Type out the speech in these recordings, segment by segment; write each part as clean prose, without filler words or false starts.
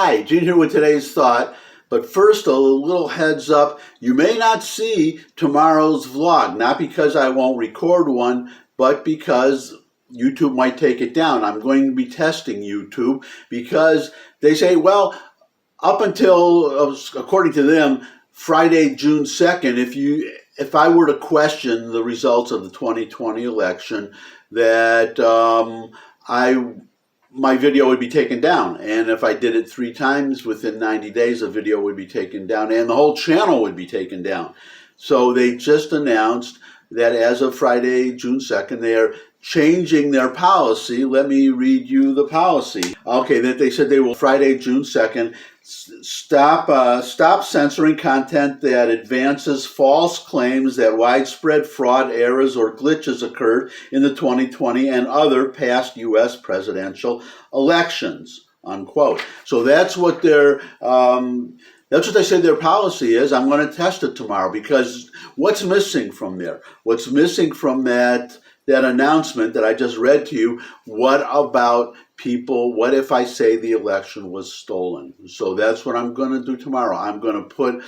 Hi, Gene here with today's thought. But first, a little heads up. You may not see tomorrow's vlog, not because I won't record one, but because YouTube might take it down. I'm going to be testing YouTube because they say, well, up until, according to them, Friday, June 2nd, if I were to question the results of the 2020 election, that my video would be taken down. And if I did it 3 times within 90 days, the video would be taken down and the whole channel would be taken down. So they just announced that as of Friday, June 2nd, they are changing their policy. Let me read you the policy. Okay, that they said they will Friday, June 2nd, stop censoring content that advances false claims that widespread fraud, errors, or glitches occurred in the 2020 and other past U.S. presidential elections, unquote. So that's what they say their policy is. I'm going to test it tomorrow because what's missing from there? What's missing from that announcement that I just read to you? What about people? What if I say the election was stolen? So that's what I'm going to do tomorrow. I'm going to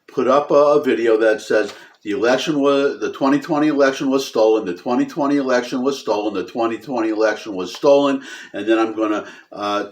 put up a video that says the 2020 election was stolen. The 2020 election was stolen. The 2020 election was stolen. And then I'm going to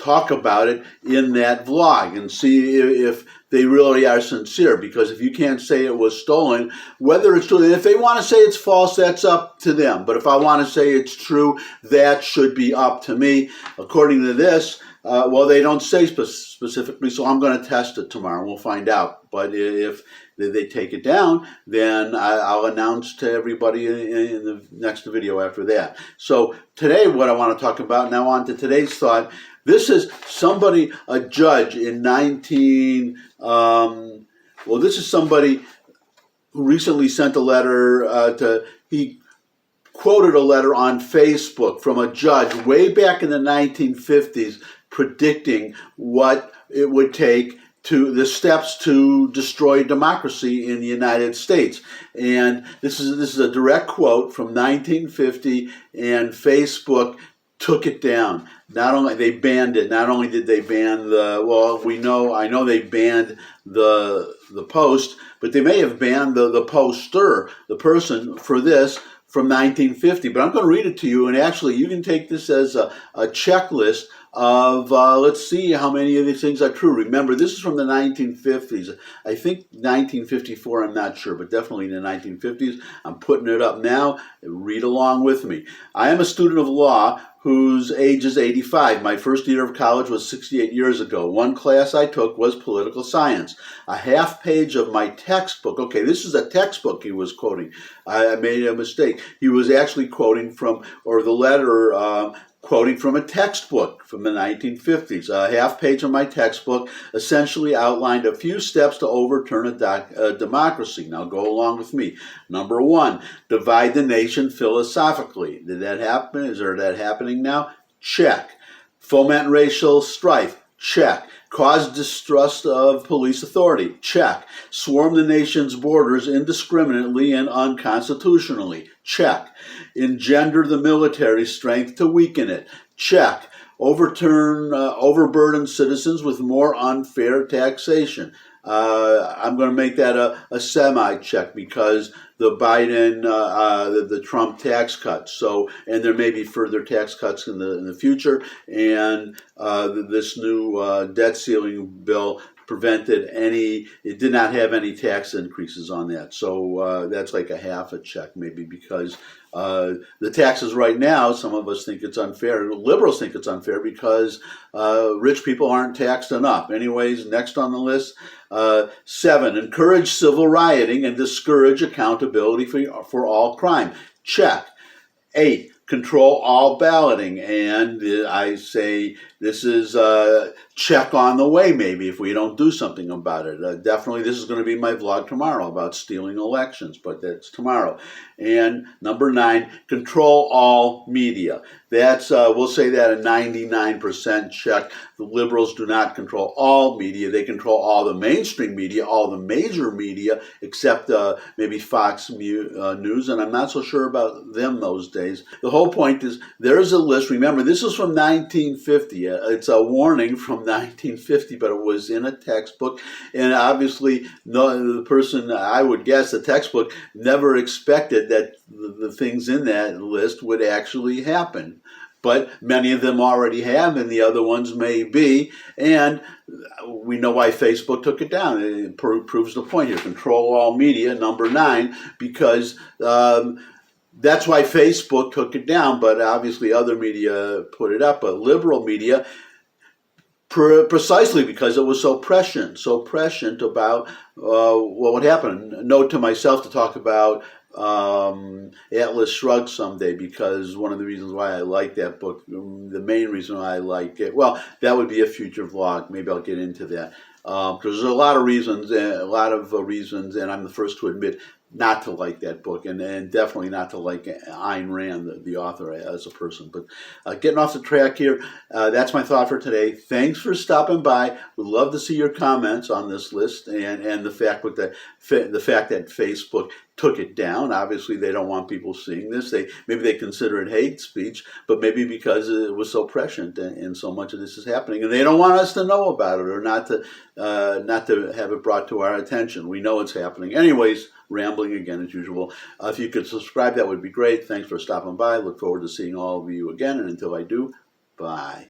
talk about it in that vlog and see if they really are sincere. Because if you can't say it was stolen, whether it's true, and if they want to say it's false, that's up to them. But if I want to say it's true, that should be up to me. According to this, well, they don't say specifically, so I'm going to test it tomorrow and we'll find out. But if they take it down, then I'll announce to everybody in the next video after that. So today, what I want to talk about, now on to today's thought. This is somebody, a judge in this is somebody who recently sent a letter he quoted a letter on Facebook from a judge way back in the 1950s predicting what it would take the steps to destroy democracy in the United States. And this is a direct quote from 1950, and Facebook took it down. Not only they banned it, not only did they ban I know they banned the post, but they may have banned the poster, the person, for this from 1950. But I'm going to read it to you, and actually you can take this as a checklist of, let's see how many of these things are true. Remember, this is from the 1950s. I think 1954, I'm not sure, but definitely in the 1950s. I'm putting it up now. Read along with me. I am a student of law whose age is 85. My first year of college was 68 years ago. One class I took was political science. A half page of my textbook. Okay, this is a textbook he was quoting. I made a mistake. He was actually quoting from, or the letter, quoting from a textbook from the 1950s. A half page of my textbook essentially outlined a few steps to overturn a democracy. Now go along with me. Number 1, divide the nation philosophically. Did that happen? Is that happening now? Check. Foment racial strife. Check. Cause distrust of police authority. Check. Swarm the nation's borders indiscriminately and unconstitutionally. Check. Engender the military strength to weaken it. Check. Overburden citizens with more unfair taxation. I'm going to make that a semi-check because the Biden, the Trump tax cuts. So, and there may be further tax cuts in the future, and this new debt ceiling bill it did not have any tax increases on that. So that's like a half a check maybe, because the taxes right now, some of us think it's unfair. Liberals think it's unfair because rich people aren't taxed enough. Anyways, next on the list, 7, encourage civil rioting and discourage accountability for all crime. Check. 8, control all balloting, and I say this is a check on the way maybe if we don't do something about it. Definitely this is going to be my vlog tomorrow about stealing elections, but that's tomorrow. And number 9, control all media. That's we'll say that a 99% check. The liberals do not control all media. They control all the mainstream media, all the major media, except maybe Fox News, and I'm not so sure about them those days. The whole point is there's a list. Remember, this is from 1950. It's a warning from 1950, but it was in a textbook, and obviously the person, I would guess, the textbook never expected that the things in that list would actually happen. But many of them already have, and the other ones may be. And we know why Facebook took it down. It proves the point here. Control all media, number 9, because that's why Facebook took it down. But obviously other media put it up. But liberal media, precisely because it was so prescient about what would happen. Note to myself to talk about Atlas Shrugged someday, because one of the reasons why I like that book, the main reason why I like it, well, that would be a future vlog. Maybe I'll get into that. Because there's a lot of reasons, and I'm the first to admit not to like that book, and definitely not to like Ayn Rand, the author, as a person. But getting off the track here, that's my thought for today. Thanks for stopping by. Would love to see your comments on this list, and the fact that Facebook took it down. Obviously, they don't want people seeing this. Maybe they consider it hate speech, but maybe because it was so prescient and so much of this is happening, and they don't want us to know about it, or not to have it brought to our attention. We know it's happening. Anyways, rambling again as usual. If you could subscribe, that would be great. Thanks for stopping by. Look forward to seeing all of you again, and until I do, bye.